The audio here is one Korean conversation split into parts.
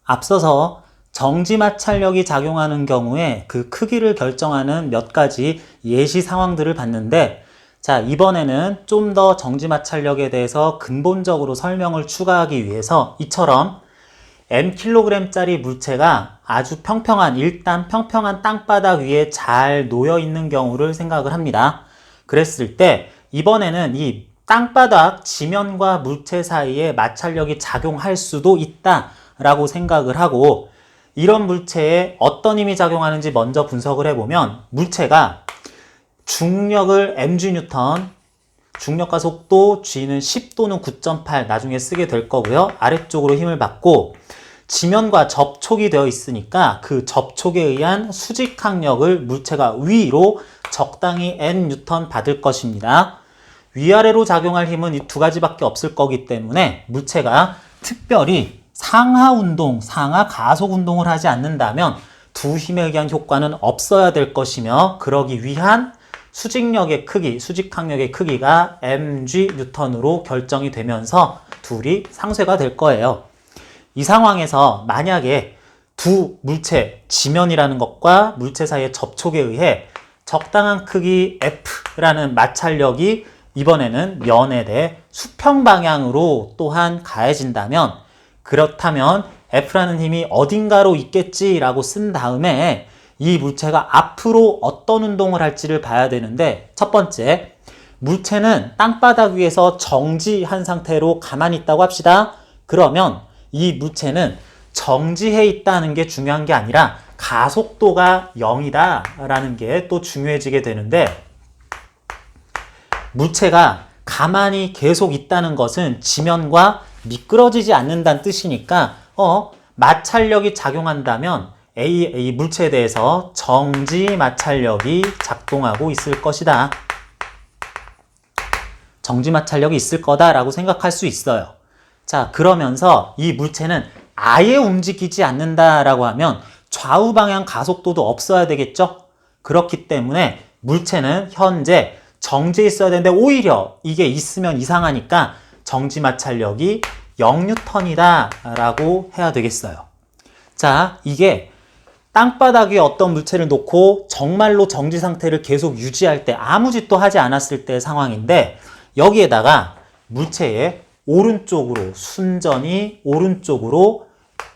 앞서서 정지 마찰력이 작용하는 경우에 그 크기를 결정하는 몇 가지 예시 상황들을 봤는데, 자, 이번에는 좀 더 정지 마찰력에 대해서 근본적으로 설명을 추가하기 위해서 이처럼 mkg짜리 물체가 아주 일단 평평한 땅바닥 위에 잘 놓여 있는 경우를 생각을 합니다. 그랬을 때 이번에는 이 땅바닥 지면과 물체 사이에 마찰력이 작용할 수도 있다라고 생각을 하고, 이런 물체에 어떤 힘이 작용하는지 먼저 분석을 해보면, 물체가 중력을 mgN, 중력과 속도 g는 10 또는 9.8 나중에 쓰게 될 거고요. 아래쪽으로 힘을 받고 지면과 접촉이 되어 있으니까 그 접촉에 의한 수직항력을 물체가 위로 적당히 nN 받을 것입니다. 위아래로 작용할 힘은 이 두 가지밖에 없을 거기 때문에 물체가 특별히 상하 운동, 상하 가속 운동을 하지 않는다면 두 힘에 의한 효과는 없어야 될 것이며, 그러기 위한 수직력의 크기, 수직항력의 크기가 mgN으로 결정이 되면서 둘이 상쇄가 될 거예요. 이 상황에서 만약에 두 물체, 지면이라는 것과 물체 사이의 접촉에 의해 적당한 크기 F라는 마찰력이 이번에는 면에 대해 수평 방향으로 또한 가해진다면, 그렇다면 F라는 힘이 어딘가로 있겠지라고 쓴 다음에 이 물체가 앞으로 어떤 운동을 할지를 봐야 되는데, 첫 번째, 물체는 땅바닥 위에서 정지한 상태로 가만히 있다고 합시다. 그러면 이 물체는 정지해 있다는 게 중요한 게 아니라 가속도가 0이다 라는 게 또 중요해지게 되는데, 물체가 가만히 계속 있다는 것은 지면과 미끄러지지 않는다는 뜻이니까 마찰력이 작용한다면 이 물체에 대해서 정지 마찰력이 작동하고 있을 것이다. 정지 마찰력이 있을 거다라고 생각할 수 있어요. 자, 그러면서 이 물체는 아예 움직이지 않는다라고 하면 좌우 방향 가속도도 없어야 되겠죠? 그렇기 때문에 물체는 현재 정지해 있어야 되는데 오히려 이게 있으면 이상하니까 정지 마찰력이 0N이다 라고 해야 되겠어요. 자, 이게 땅바닥 위에 어떤 물체를 놓고 정말로 정지 상태를 계속 유지할 때, 아무 짓도 하지 않았을 때의 상황인데, 여기에다가 물체의 오른쪽으로, 순전히 오른쪽으로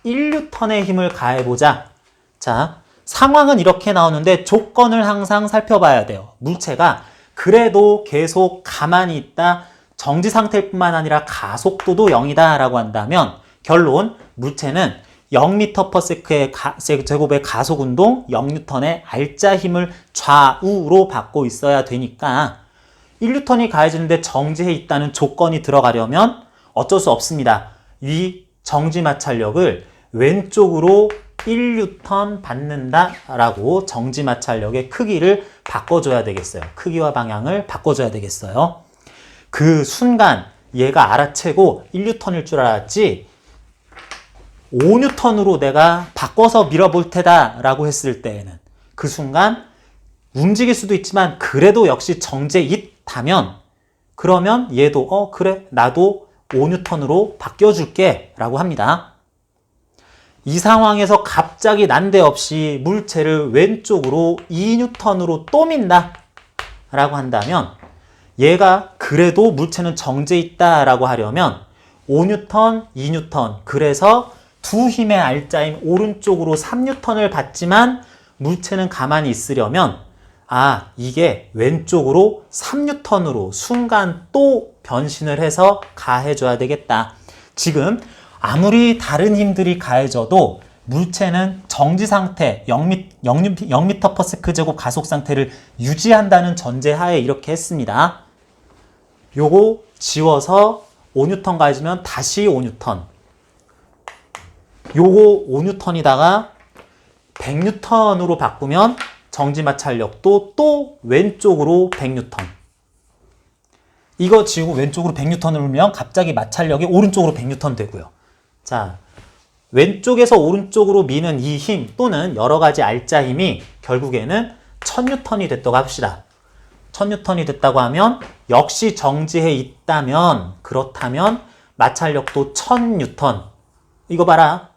1N의 힘을 가해보자. 자, 상황은 이렇게 나오는데 조건을 항상 살펴봐야 돼요. 물체가 그래도 계속 가만히 있다, 정지 상태일 뿐만 아니라 가속도도 0이다 라고 한다면 결론, 물체는 0m/s의 제곱의 가속운동 0N의 알짜 힘을 좌우로 받고 있어야 되니까 1N이 가해지는데 정지해 있다는 조건이 들어가려면 어쩔 수 없습니다. 이 정지 마찰력을 왼쪽으로 1N 받는다라고 정지 마찰력의 크기를 바꿔줘야 되겠어요. 크기와 방향을 바꿔줘야 되겠어요. 그 순간 얘가 알아채고 1N일 줄 알았지 5N으로 내가 바꿔서 밀어볼 테다 라고 했을 때에는 그 순간 움직일 수도 있지만 그래도 역시 정제 있다면, 그러면 얘도 그래 나도 5N으로 바뀌어줄게 라고 합니다. 이 상황에서 갑자기 난데없이 물체를 왼쪽으로 2N으로 또 민다 라고 한다면, 얘가 그래도 물체는 정제 있다 라고 하려면 5N, 2N, 그래서 두 힘의 알짜인 오른쪽으로 3N을 받지만 물체는 가만히 있으려면 이게 왼쪽으로 3N으로 순간 또 변신을 해서 가해줘야 되겠다. 지금 아무리 다른 힘들이 가해져도 물체는 정지 상태 0m/s제곱 가속 상태를 유지한다는 전제하에 이렇게 했습니다. 요거 지워서 5N 가해지면 다시 5N, 요거 5N이다가 100N으로 바꾸면 정지 마찰력도 또 왼쪽으로 100N. 이거 지우고 왼쪽으로 100N을 넣으면 갑자기 마찰력이 오른쪽으로 100N 되고요. 자, 왼쪽에서 오른쪽으로 미는 이 힘 또는 여러 가지 알짜 힘이 결국에는 1000N이 됐다고 합시다. 1000N이 됐다고 하면 역시 정지해 있다면, 그렇다면 마찰력도 1000N. 이거 봐라.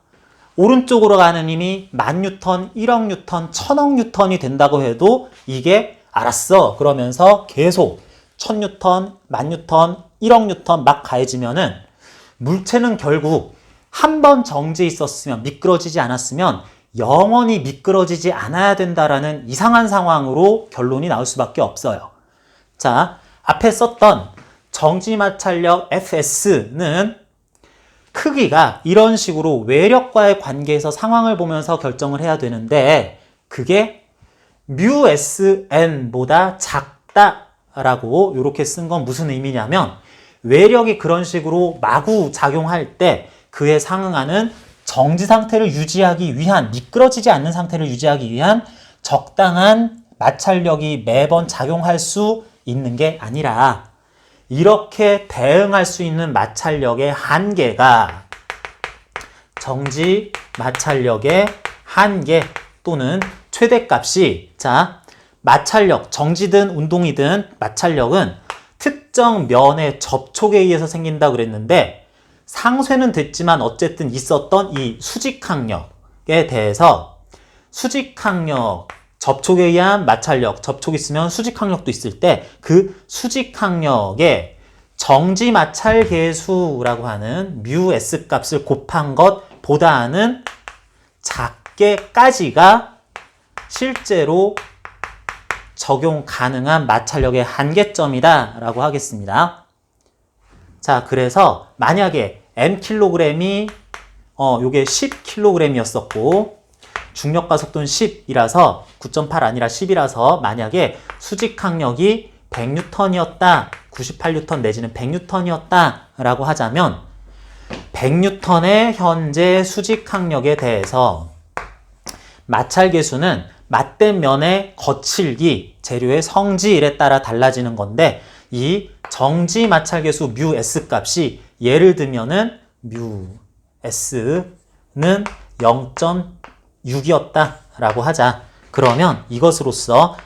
오른쪽으로 가는 힘이 10,000뉴턴, 1억 뉴턴, 1000억 뉴턴이 된다고 해도 이게 알았어 그러면서 계속 1000뉴턴, 10,000뉴턴, 1억 뉴턴 막 가해지면은 물체는 결국 한 번 정지해 있었으면, 미끄러지지 않았으면 영원히 미끄러지지 않아야 된다라는 이상한 상황으로 결론이 나올 수밖에 없어요. 자, 앞에 썼던 정지마찰력 Fs는 크기가 이런 식으로 외력과의 관계에서 상황을 보면서 결정을 해야 되는데 그게 μSn보다 작다라고 이렇게 쓴 건 무슨 의미냐면 외력이 그런 식으로 마구 작용할 때 그에 상응하는 정지 상태를 유지하기 위한, 미끄러지지 않는 상태를 유지하기 위한 적당한 마찰력이 매번 작용할 수 있는 게 아니라 이렇게 대응할 수 있는 마찰력의 한계가 정지 마찰력의 한계 또는 최대값이, 자, 마찰력, 정지든 운동이든 마찰력은 특정 면의 접촉에 의해서 생긴다 그랬는데 상쇄는 됐지만 어쨌든 있었던 이 수직항력에 대해서 수직항력, 접촉에 의한 마찰력, 접촉이 있으면 수직항력도 있을 때 그 수직항력에 정지마찰계수라고 하는 μS 값을 곱한 것보다는 작게까지가 실제로 적용 가능한 마찰력의 한계점이다 라고 하겠습니다. 자, 그래서 만약에 Nkg이 요게 10kg이었었고 중력과 속도는 10이라서 9.8 아니라 10이라서 만약에 수직항력이 100N이었다, 98N 내지는 100N이었다 라고 하자면 100N의 현재 수직항력에 대해서 마찰계수는 맞댄 면의 거칠기, 재료의 성질에 따라 달라지는 건데 이 정지 마찰계수 μS 값이 예를 들면은 μS는 0.6이었다 라고 하자. 그러면 이것으로써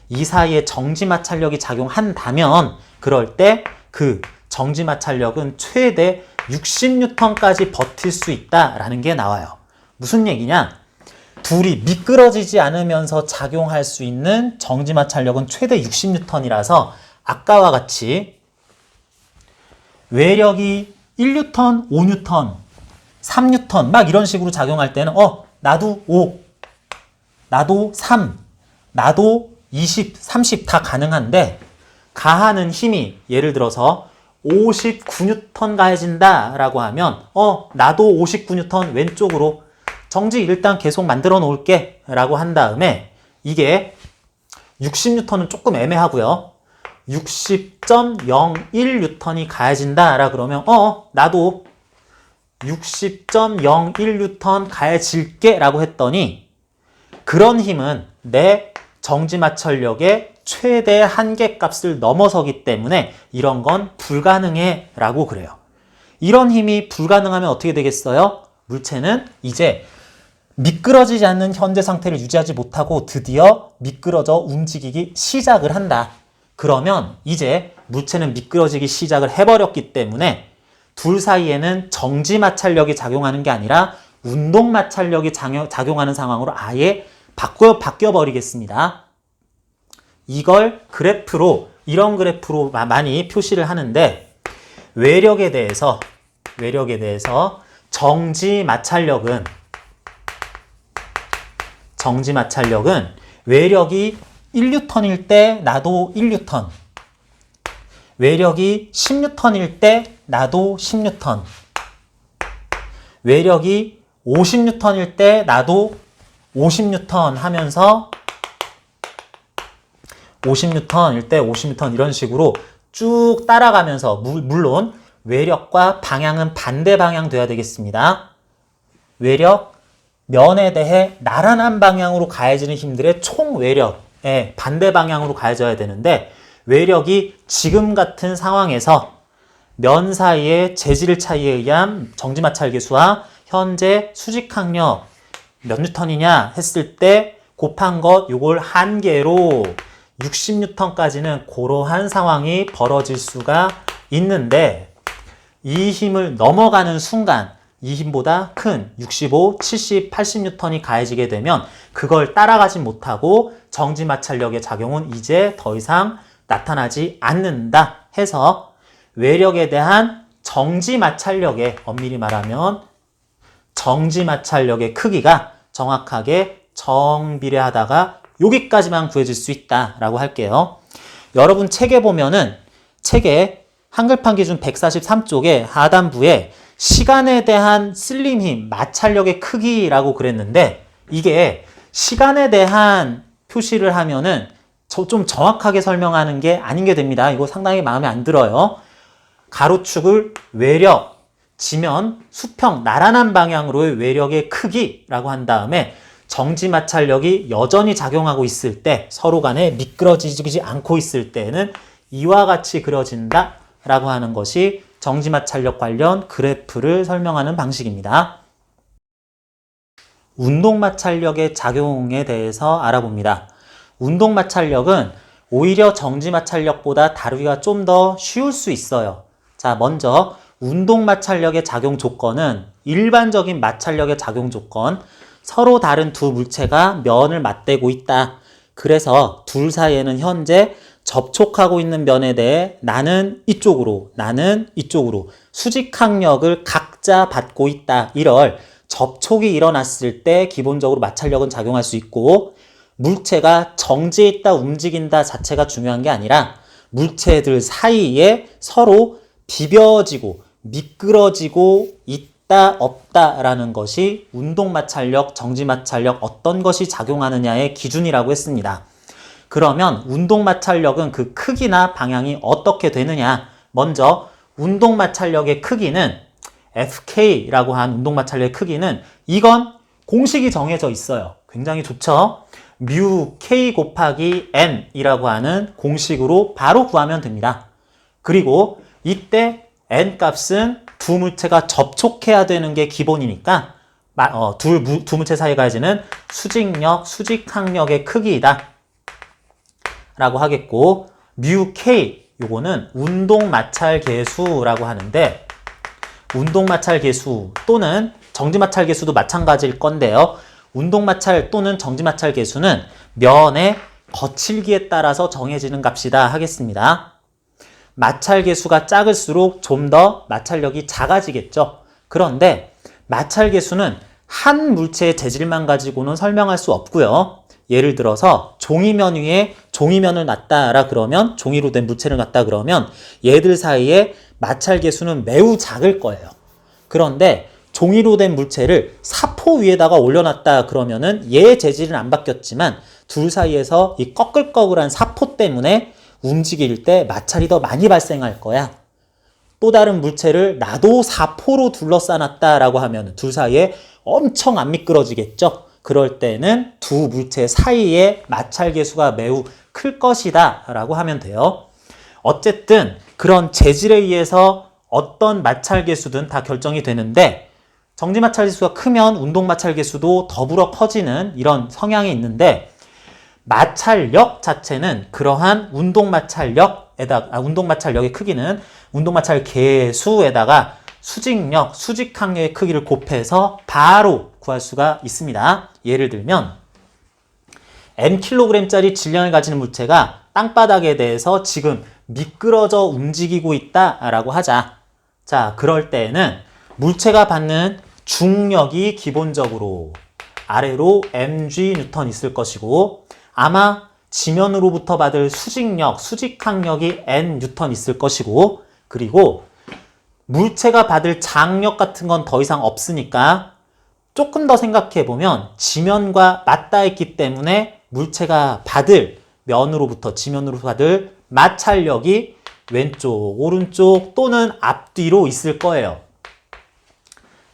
이 사이에 정지 마찰력이 작용한다면 그럴 때 그 정지 마찰력은 최대 60N까지 버틸 수 있다라는 게 나와요. 무슨 얘기냐? 둘이 미끄러지지 않으면서 작용할 수 있는 정지 마찰력은 최대 60N이라서 아까와 같이 외력이 1N, 5N, 3N 막 이런 식으로 작용할 때는 나도 5, 나도 3, 나도 20, 30 다 가능한데 가하는 힘이 예를 들어서 59N 가해진다 라고 하면 나도 59N 왼쪽으로 정지 일단 계속 만들어 놓을게 라고 한 다음에 이게 60N은 조금 애매하고요. 60.01N이 가해진다 라 그러면 나도 60.01N 가해질게 라고 했더니 그런 힘은 내 정지마찰력의 최대 한계값을 넘어서기 때문에 이런 건 불가능해 라고 그래요. 이런 힘이 불가능하면 어떻게 되겠어요? 물체는 이제 미끄러지지 않는 현재 상태를 유지하지 못하고 드디어 미끄러져 움직이기 시작을 한다. 그러면 이제 물체는 미끄러지기 시작을 해버렸기 때문에 둘 사이에는 정지마찰력이 작용하는 게 아니라 운동마찰력이 작용하는 상황으로 아예 바뀌어버리겠습니다. 이걸 그래프로, 이런 그래프로 많이 표시를 하는데 외력에 대해서 정지마찰력은 외력이 1N일 때 나도 1N, 외력이 10N일 때 나도 10N, 외력이 50N일 때 나도 50N 하면서 50N일 때 50N 이런 식으로 쭉 따라가면서 물론 외력과 방향은 반대 방향 돼야 되겠습니다. 외력, 면에 대해 나란한 방향으로 가해지는 힘들의 총 외력에 반대 방향으로 가해져야 되는데 외력이 지금 같은 상황에서 면 사이의 재질 차이에 의한 정지마찰계수와 현재 수직항력 몇 뉴턴이냐 했을 때 곱한 것 요걸 한계로 60N까지는 그러한 상황이 벌어질 수가 있는데 이 힘을 넘어가는 순간 이 힘보다 큰 65, 70, 80N이 가해지게 되면 그걸 따라가지 못하고 정지 마찰력의 작용은 이제 더 이상 나타나지 않는다 해서 외력에 대한 정지 마찰력의, 엄밀히 말하면 정지 마찰력의 크기가 정확하게 정비례하다가 여기까지만 구해질 수 있다라고 할게요. 여러분 책에 보면은 책에 한글판 기준 143쪽에 하단부에 시간에 대한 쓸림 힘, 마찰력의 크기라고 그랬는데 이게 시간에 대한 표시를 하면은 좀 정확하게 설명하는 게 아닌 게 됩니다. 이거 상당히 마음에 안 들어요. 가로축을 외력, 지면, 수평, 나란한 방향으로의 외력의 크기라고 한 다음에 정지 마찰력이 여전히 작용하고 있을 때, 서로 간에 미끄러지지 않고 있을 때는 이와 같이 그려진다 라고 하는 것이 정지 마찰력 관련 그래프를 설명하는 방식입니다. 운동 마찰력의 작용에 대해서 알아봅니다. 운동 마찰력은 오히려 정지 마찰력보다 다루기가 좀 더 쉬울 수 있어요. 자, 먼저 운동 마찰력의 작용 조건은 일반적인 마찰력의 작용 조건, 서로 다른 두 물체가 면을 맞대고 있다. 그래서 둘 사이에는 현재 접촉하고 있는 면에 대해 나는 이쪽으로, 나는 이쪽으로 수직항력을 각자 받고 있다. 이럴 접촉이 일어났을 때 기본적으로 마찰력은 작용할 수 있고, 물체가 정지해 있다, 움직인다 자체가 중요한 게 아니라 물체들 사이에 서로 비벼지고 미끄러지고 있다 없다라는 것이 운동 마찰력, 정지 마찰력 어떤 것이 작용하느냐의 기준이라고 했습니다. 그러면 운동 마찰력은 그 크기나 방향이 어떻게 되느냐? 먼저 운동 마찰력의 크기는 FK라고 한 운동 마찰력의 크기는 이건 공식이 정해져 있어요. 굉장히 좋죠? 뮤 K 곱하기 N이라고 하는 공식으로 바로 구하면 됩니다. 그리고 이때 N 값은 두 물체가 접촉해야 되는 게 기본이니까 두 물체 사이에 가해지는 수직력, 수직항력의 크기이다 라고 하겠고, 뮤 K 요거는 운동 마찰 계수라고 하는데, 운동 마찰 계수 또는 정지 마찰 계수도 마찬가지일 건데요. 운동 마찰 또는 정지 마찰 계수는 면의 거칠기에 따라서 정해지는 값이다 하겠습니다. 마찰 계수가 작을수록 좀 더 마찰력이 작아지겠죠. 그런데 마찰 계수는 한 물체의 재질만 가지고는 설명할 수 없고요. 예를 들어서 종이면 위에 종이면을 놨다라 그러면, 종이로 된 물체를 놨다 그러면 얘들 사이에 마찰 계수는 매우 작을 거예요. 그런데 종이로 된 물체를 사포 위에다가 올려놨다 그러면은 얘 재질은 안 바뀌었지만 둘 사이에서 이 꺼끌꺼끌한 사포 때문에 움직일 때 마찰이 더 많이 발생할 거야. 또 다른 물체를 나도 사포로 둘러싸놨다라고 하면 둘 사이에 엄청 안 미끄러지겠죠. 그럴 때는 두 물체 사이의 마찰 계수가 매우 클 것이다 라고 하면 돼요. 어쨌든 그런 재질에 의해서 어떤 마찰 계수든 다 결정이 되는데, 정지 마찰 계수가 크면 운동 마찰 계수도 더불어 커지는 이런 성향이 있는데, 마찰력 자체는 그러한 운동 마찰력의 크기는 운동 마찰 계수에다가 수직력, 수직항력의 크기를 곱해서 바로 구할 수가 있습니다. 예를 들면 Nkg짜리 질량을 가지는 물체가 땅바닥에 대해서 지금 미끄러져 움직이고 있다라고 하자. 자, 그럴 때는 물체가 받는 중력이 기본적으로 아래로 mg 있을 것이고, 아마 지면으로부터 받을 수직력, 수직항력이 n 있을 것이고, 그리고 물체가 받을 장력 같은 건 더 이상 없으니까 조금 더 생각해 보면 지면과 맞닿아 있기 때문에 물체가 받을 면으로부터 지면으로부터 받을 마찰력이 왼쪽, 오른쪽 또는 앞뒤로 있을 거예요.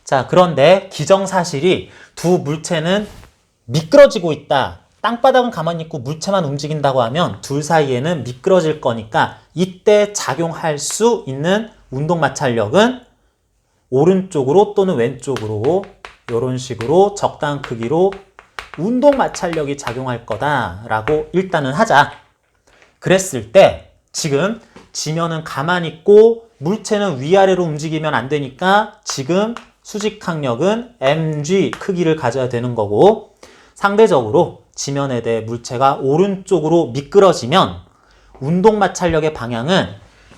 자, 그런데 기정사실이 두 물체는 미끄러지고 있다. 땅바닥은 가만히 있고 물체만 움직인다고 하면 둘 사이에는 미끄러질 거니까 이때 작용할 수 있는 운동 마찰력은 오른쪽으로 또는 왼쪽으로 이런 식으로 적당한 크기로 운동 마찰력이 작용할 거다라고 일단은 하자. 그랬을 때 지금 지면은 가만히 있고 물체는 위아래로 움직이면 안 되니까 지금 수직 항력은 mg 크기를 가져야 되는 거고, 상대적으로 지면에 대해 물체가 오른쪽으로 미끄러지면 운동 마찰력의 방향은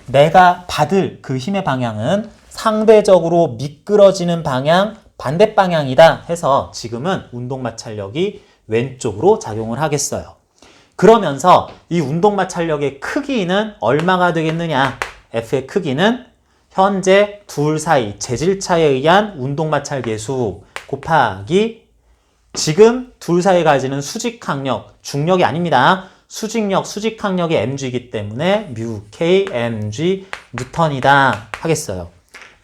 내가 받을 그 힘의 방향은 상대적으로 미끄러지는 방향, 반대 방향이다 해서 지금은 운동 마찰력이 왼쪽으로 작용을 하겠어요. 그러면서 이 운동 마찰력의 크기는 얼마가 되겠느냐? F의 크기는 현재 둘 사이 재질차에 의한 운동 마찰 계수 곱하기 지금 둘 사이에 가지는 수직 항력, 중력이 아닙니다. 수직력, 수직 항력이 mg이기 때문에 뮤 k mg 뉴턴이다 하겠어요.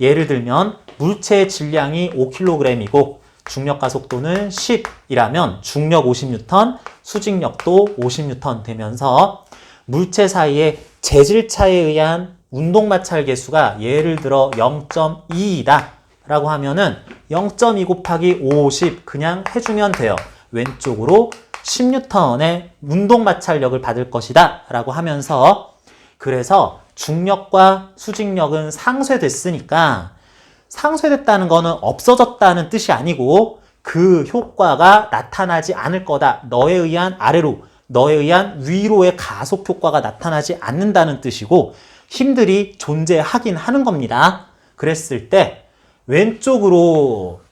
예를 들면 물체의 질량이 5kg이고 중력과 속도는 10이라면 중력 50N, 수직력도 50N 되면서 물체 사이의 재질차에 의한 운동 마찰 계수가 예를 들어 0.2이다 라고 하면은 0.2 곱하기 50 그냥 해주면 돼요. 왼쪽으로 10N의 운동 마찰력을 받을 것이다 라고 하면서, 그래서 중력과 수직력은 상쇄됐으니까, 상쇄됐다는 거는 없어졌다는 뜻이 아니고 그 효과가 나타나지 않을 거다. 너에 의한 아래로, 너에 의한 위로의 가속 효과가 나타나지 않는다는 뜻이고 힘들이 존재하긴 하는 겁니다. 그랬을 때 왼쪽으로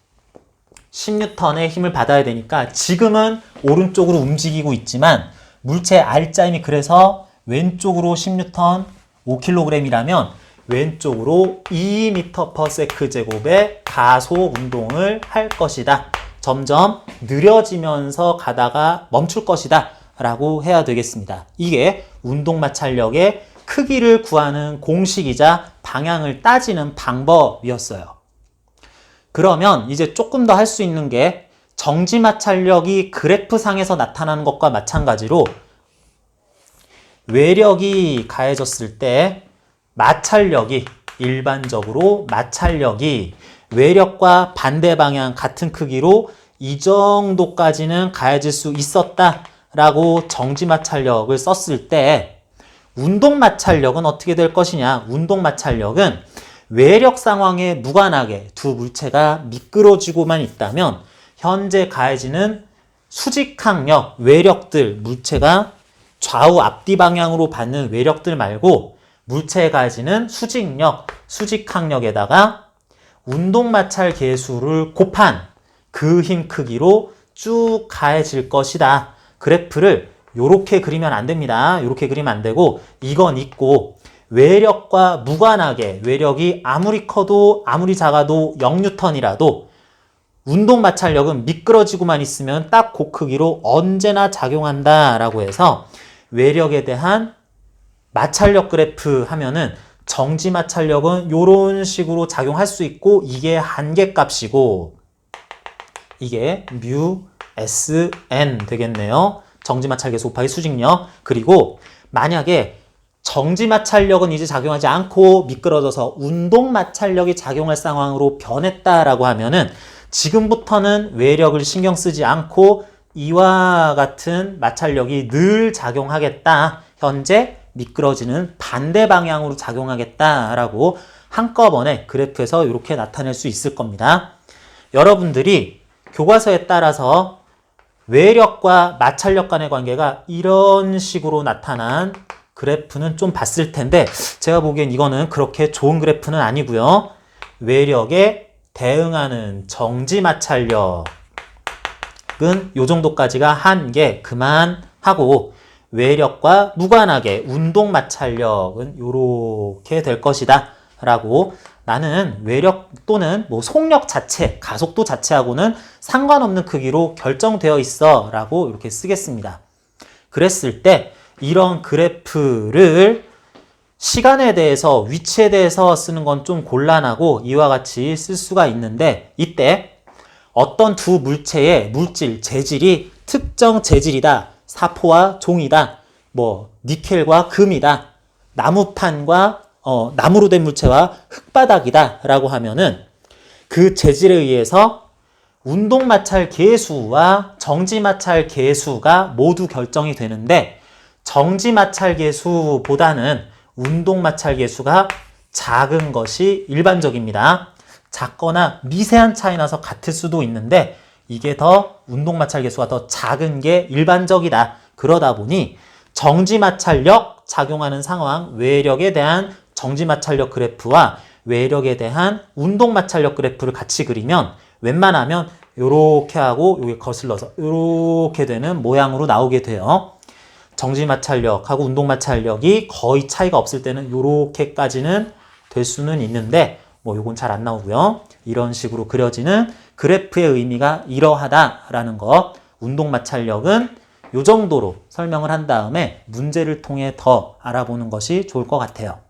10N의 힘을 받아야 되니까 지금은 오른쪽으로 움직이고 있지만 물체의 R자임이 그래서 왼쪽으로 10N 5kg이라면 왼쪽으로 2m/s 제곱의 가속 운동을 할 것이다. 점점 느려지면서 가다가 멈출 것이다 라고 해야 되겠습니다. 이게 운동 마찰력의 크기를 구하는 공식이자 방향을 따지는 방법이었어요. 그러면 이제 조금 더 할 수 있는 게 정지 마찰력이 그래프상에서 나타나는 것과 마찬가지로 외력이 가해졌을 때 마찰력이, 일반적으로 마찰력이 외력과 반대 방향 같은 크기로 이 정도까지는 가해질 수 있었다라고 정지 마찰력을 썼을 때 운동 마찰력은 어떻게 될 것이냐? 운동 마찰력은 외력 상황에 무관하게 두 물체가 미끄러지고만 있다면 현재 가해지는 수직항력, 외력들, 물체가 좌우 앞뒤 방향으로 받는 외력들 말고 물체에 가해지는 수직력, 수직항력에다가 운동마찰 계수를 곱한 그 힘 크기로 쭉 가해질 것이다. 그래프를 이렇게 그리면 안 됩니다. 이렇게 그리면 안 되고 이건 있고 외력과 무관하게 외력이 아무리 커도 아무리 작아도 0N이라도 운동 마찰력은 미끄러지고만 있으면 딱 그 크기로 언제나 작용한다라고 해서 외력에 대한 마찰력 그래프 하면은 정지 마찰력은 이런 식으로 작용할 수 있고 이게 한계값이고 이게 뮤 SN 되겠네요. 정지 마찰 계수 곱하기 수직력. 그리고 만약에 정지 마찰력은 이제 작용하지 않고 미끄러져서 운동 마찰력이 작용할 상황으로 변했다라고 하면은 지금부터는 외력을 신경 쓰지 않고 이와 같은 마찰력이 늘 작용하겠다. 현재 미끄러지는 반대 방향으로 작용하겠다라고 한꺼번에 그래프에서 이렇게 나타낼 수 있을 겁니다. 여러분들이 교과서에 따라서 외력과 마찰력 간의 관계가 이런 식으로 나타난 그래프는 좀 봤을 텐데 제가 보기엔 이거는 그렇게 좋은 그래프는 아니고요. 외력에 대응하는 정지 마찰력은 이 정도까지가 한계 그만하고 외력과 무관하게 운동 마찰력은 이렇게 될 것이다 라고 나는 외력 또는 뭐 속력 자체, 가속도 자체하고는 상관없는 크기로 결정되어 있어 라고 이렇게 쓰겠습니다. 그랬을 때 이런 그래프를 시간에 대해서, 위치에 대해서 쓰는 건 좀 곤란하고 이와 같이 쓸 수가 있는데 이때 어떤 두 물체의 물질, 재질이 특정 재질이다. 사포와 종이다. 뭐 니켈과 금이다. 나무판과 나무로 된 물체와 흙바닥이다 라고 하면은 그 재질에 의해서 운동 마찰 계수와 정지 마찰 계수가 모두 결정이 되는데 정지 마찰 계수보다는 운동 마찰 계수가 작은 것이 일반적입니다. 작거나 미세한 차이 나서 같을 수도 있는데 이게 더 운동마찰 계수가 더 작은 게 일반적이다. 그러다 보니 정지마찰력 작용하는 상황, 외력에 대한 정지마찰력 그래프와 외력에 대한 운동마찰력 그래프를 같이 그리면 웬만하면 요렇게 하고 여기 거슬러서 요렇게 되는 모양으로 나오게 돼요. 정지마찰력하고 운동마찰력이 거의 차이가 없을 때는 요렇게까지는 될 수는 있는데 뭐 요건 잘 안 나오고요. 이런 식으로 그려지는 그래프의 의미가 이러하다라는 거. 운동마찰력은 요 정도로 설명을 한 다음에 문제를 통해 더 알아보는 것이 좋을 것 같아요.